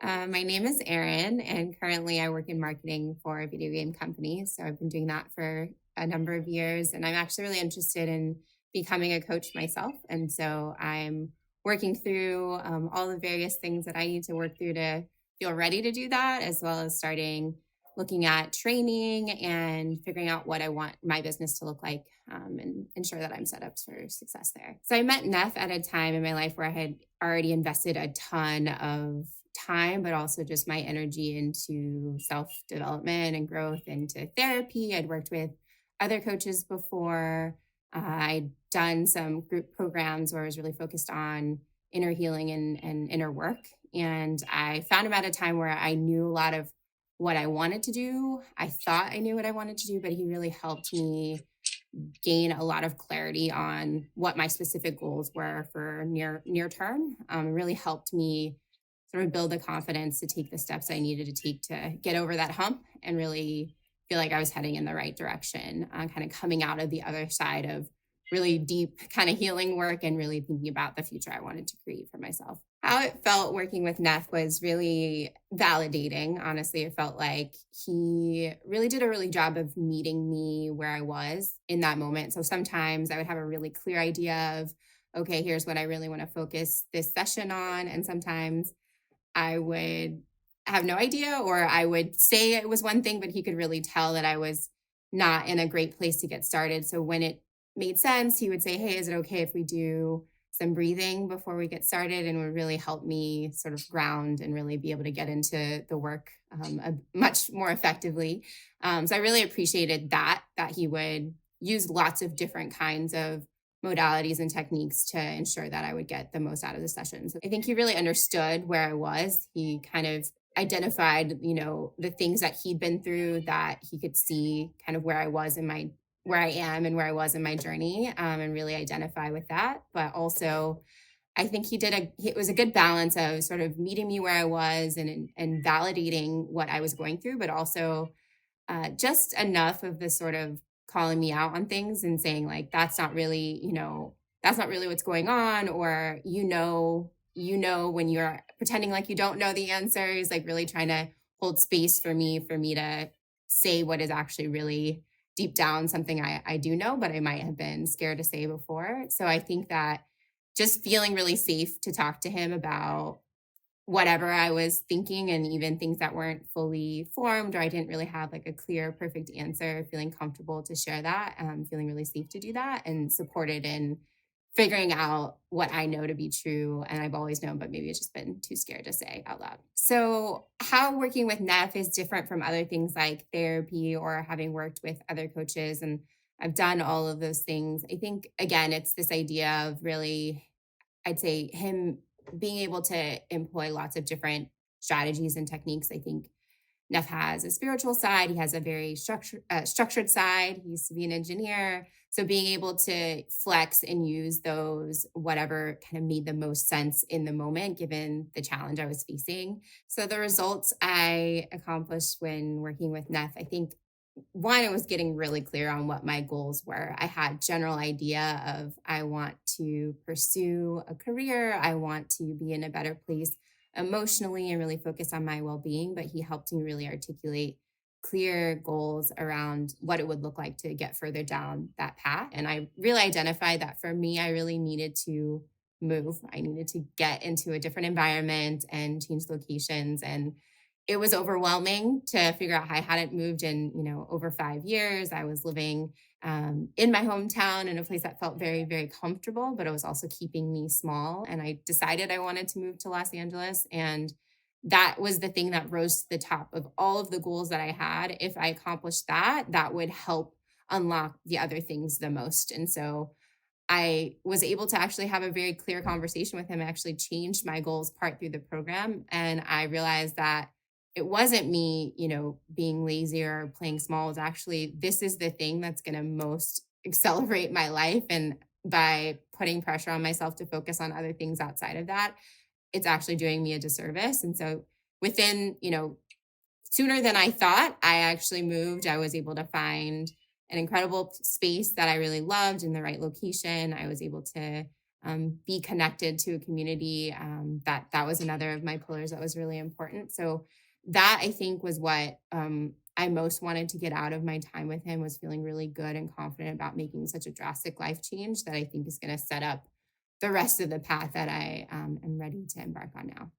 My name is Erin, and currently I work in marketing for a video game company. So I've been doing that for a number of years, and I'm actually really interested in becoming a coach myself. And so I'm working through all the various things that I need to work through to feel ready to do that, as well as starting looking at training and figuring out what I want my business to look like and ensure that I'm set up for success there. So I met Neff at a time in my life where I had already invested a ton of time, but also just my energy into self development and growth, into therapy. I'd worked with other coaches before. I'd done some group programs where I was really focused on inner healing and inner work. And I found him at a time where I knew a lot of what I wanted to do. I thought I knew what I wanted to do, but he really helped me gain a lot of clarity on what my specific goals were for near term. Really helped me sort of build the confidence to take the steps I needed to take to get over that hump and really feel like I was heading in the right direction, kind of coming out of the other side of really deep kind of healing work and really thinking about the future I wanted to create for myself. How it felt working with Neff was really validating. Honestly, it felt like he really did a really job of meeting me where I was in that moment. So sometimes I would have a really clear idea of, okay, here's what I really want to focus this session on. And sometimes I would have no idea, or I would say it was one thing, but he could really tell that I was not in a great place to get started. So when it made sense, he would say, hey, is it okay if we do some breathing before we get started? And would really help me sort of ground and really be able to get into the work much more effectively. So I really appreciated that he would use lots of different kinds of modalities and techniques to ensure that I would get the most out of the sessions. I think he really understood where I was. He kind of identified, the things that he'd been through, that he could see kind of where I was in my where I am and where I was in my journey, and really identify with that. But also, I think it was a good balance of sort of meeting me where I was and validating what I was going through, but also just enough of the sort of calling me out on things and saying like, that's not really what's going on, or when you're pretending like you don't know the answers, like really trying to hold space for me to say what is actually really deep down something I do know, but I might have been scared to say before. So I think that just feeling really safe to talk to him about whatever I was thinking, and even things that weren't fully formed or I didn't really have like a clear, perfect answer, feeling comfortable to share that, feeling really safe to do that and supported in figuring out what I know to be true. And I've always known, but maybe it's just been too scared to say out loud. So, how working with Neff is different from other things like therapy or having worked with other coaches. And I've done all of those things. I think, again, it's this idea of really, I'd say, him being able to employ lots of different strategies and techniques. I think Neff has a spiritual side. He has a very structured side. He used to be an engineer. So being able to flex and use those, whatever kind of made the most sense in the moment, given the challenge I was facing. So the results I accomplished when working with Neff, I think one, it was getting really clear on what my goals were. I had general idea of I want to pursue a career. I want to be in a better place emotionally and really focus on my well-being, but he helped me really articulate clear goals around what it would look like to get further down that path. And I really identified that for me, I really needed to move. I needed to get into a different environment and change locations. And it was overwhelming to figure out how I hadn't moved in, over 5 years. I was living in my hometown in a place that felt very, very comfortable, but it was also keeping me small. And I decided I wanted to move to Los Angeles. And that was the thing that rose to the top of all of the goals that I had. If I accomplished that, that would help unlock the other things the most. And so I was able to actually have a very clear conversation with him. I actually changed my goals part through the program. And I realized that it wasn't me, being lazy or playing small. It's actually, this is the thing that's going to most accelerate my life. And by putting pressure on myself to focus on other things outside of that, it's actually doing me a disservice. And so within, sooner than I thought, I actually moved. I was able to find an incredible space that I really loved in the right location. I was able to be connected to a community. That was another of my pillars that was really important. So that I think was what I most wanted to get out of my time with him, was feeling really good and confident about making such a drastic life change that I think is going to set up the rest of the path that I am ready to embark on now.